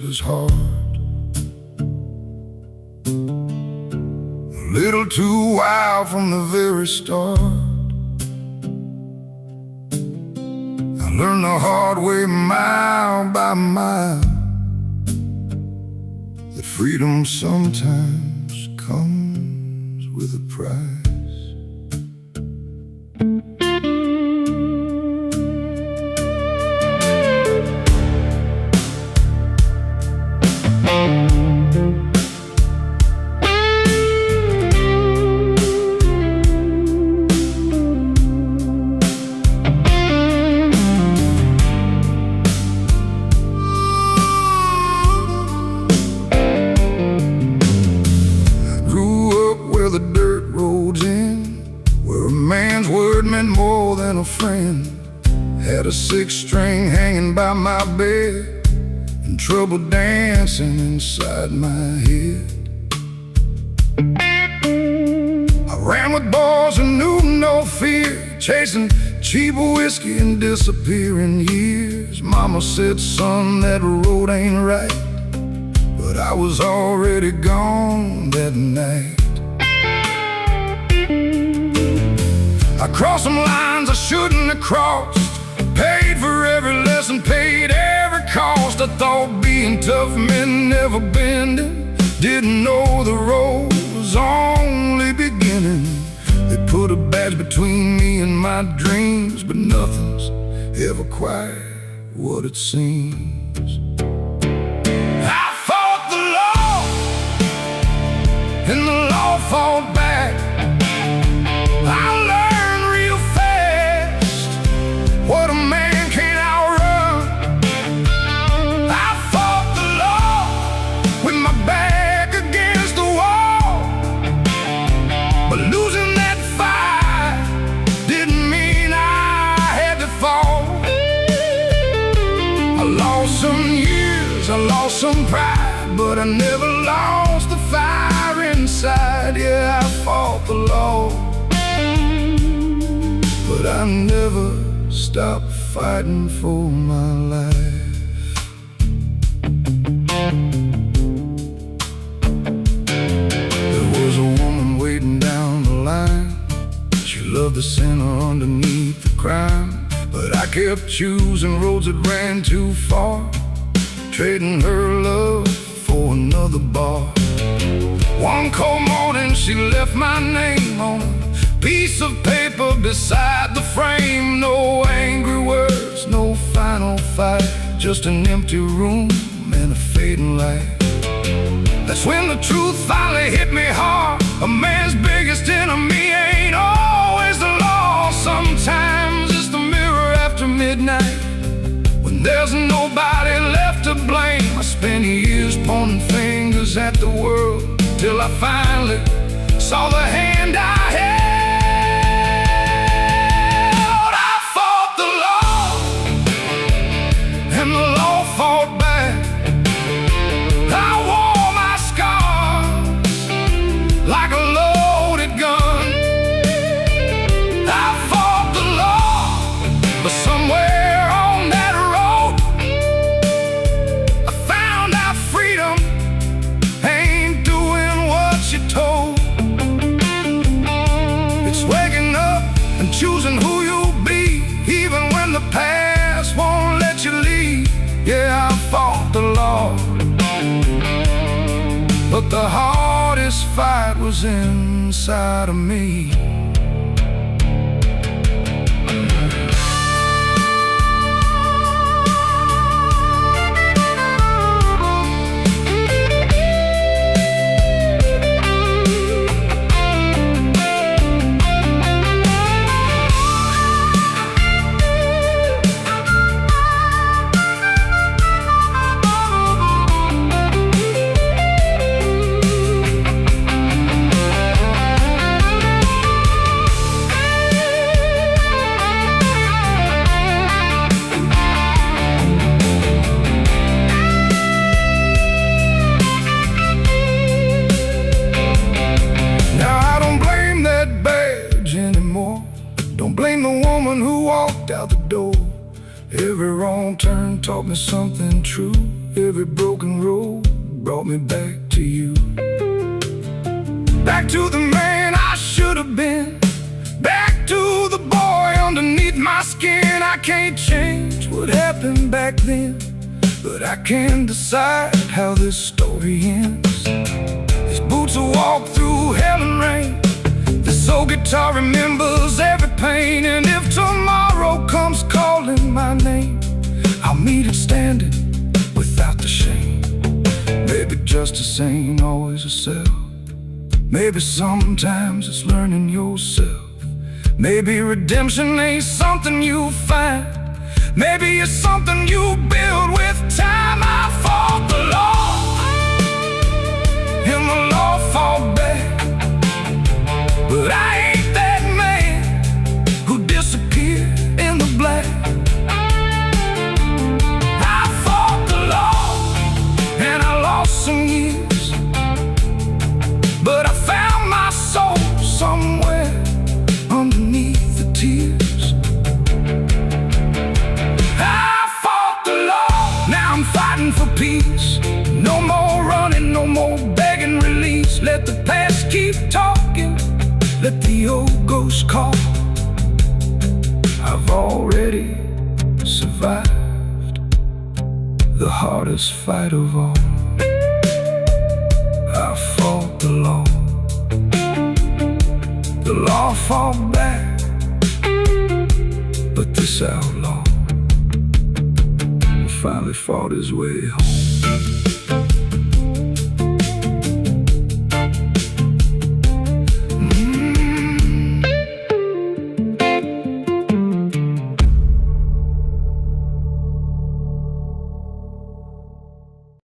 was hard, a little too wild from the very start. I learned the hard way, mile by mile, that freedom sometimes comes with a price. The dirt roads in, where a man's word meant more than a friend. Had a six-string hanging by my bed, and trouble dancing inside my head. I ran with boys who knew no fear, chasing cheap whiskey and disappearing years. Mama said, son, that road ain't right, but I was already gone that night. I crossed some lines I shouldn't have crossed, paid for every lesson, paid every cost. I thought being tough meant never bending, didn't know the road was only beginning. They put a badge between me and my dreams, but nothing's ever quite what it seems. I fought the law, and the law fought back. I learned what a man can't outrun. I fought the law with my back against the wall, but losing that fight didn't mean I had to fall. I lost some years, I lost some pride, but I never lost the fire inside. Yeah, I fought the law, but I never stop fighting for my life. There was a woman waiting down the line. She loved the sinner underneath the crime, but I kept choosing roads that ran too far, trading her love for another bar. One cold morning she left my name on a piece of paper beside the frame. No angry words, no final fight, just an empty room and a fading light. That's when the truth finally hit me hard. A man's biggest enemy ain't always the law. Sometimes it's the mirror after midnight, when there's nobody left to blame. I spent years pointing fingers at the world, till I finally saw the hand I held. And the law fought back. I wore my scars like a loaded gun. I fought the law, but somewhere on that road I found out freedom ain't doing what you're told. It's waking up and choosing who you'll be, even when the past won't let you leave. Yeah, I fought the law, but the hardest fight was inside of me. Out the door, every wrong turn taught me something true. Every broken road brought me back to you. Back to the man I should have been. Back to the boy underneath my skin. I can't change what happened back then, but I can decide how this story ends. These boots will walk through hell and rain. This old guitar remembers every pain. And if tomorrow comes calling my name, I'll meet it standing without the shame. Maybe justice ain't always a self. Maybe sometimes it's learning yourself. Maybe redemption ain't something you find. Maybe it's something you build with time. I fought the law, and the law fought back. But I ain't that man who disappeared in the black. I fought the law, and I lost some years, but I found my soul somewhere underneath the tears. I fought the law, now I'm fighting for peace. No more running, no more begging release. Let the past keep talking, let the old ghost call. I've already survived the hardest fight of all. I fought the law fought back, but this outlaw finally fought his way home.